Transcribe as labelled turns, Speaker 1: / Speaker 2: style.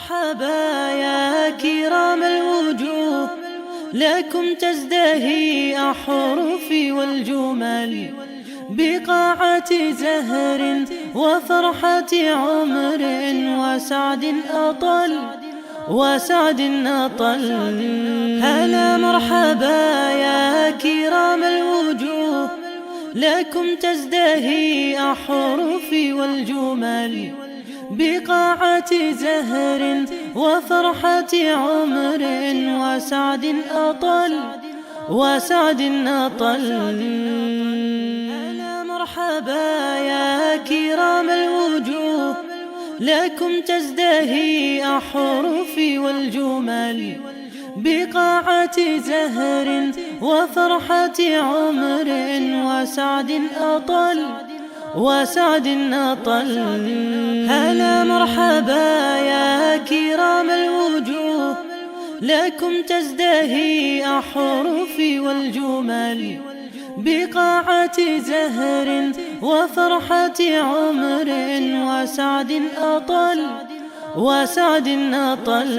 Speaker 1: مرحبا يا كرام الوجوه، لكم تزدهي أحرفي والجمل بقاعة زهر وفرحة عمر وسعد أطل. هلا مرحبا يا كرام الوجوه، لكم تزدهي أحرفي والجمل بقاعة زهر وفرحة عمر وسعد أطل. هلا مرحبا يا كرام الوجوه، لكم تزدهي أحرفي والجمل بقاعة زهر وفرحة عمر وسعد أطل. هلا مرحبا يا كرام الوجوه، لكم تزدهي أحرفي والجمل بقاعة زهر وفرحة عمر وسعد أطل.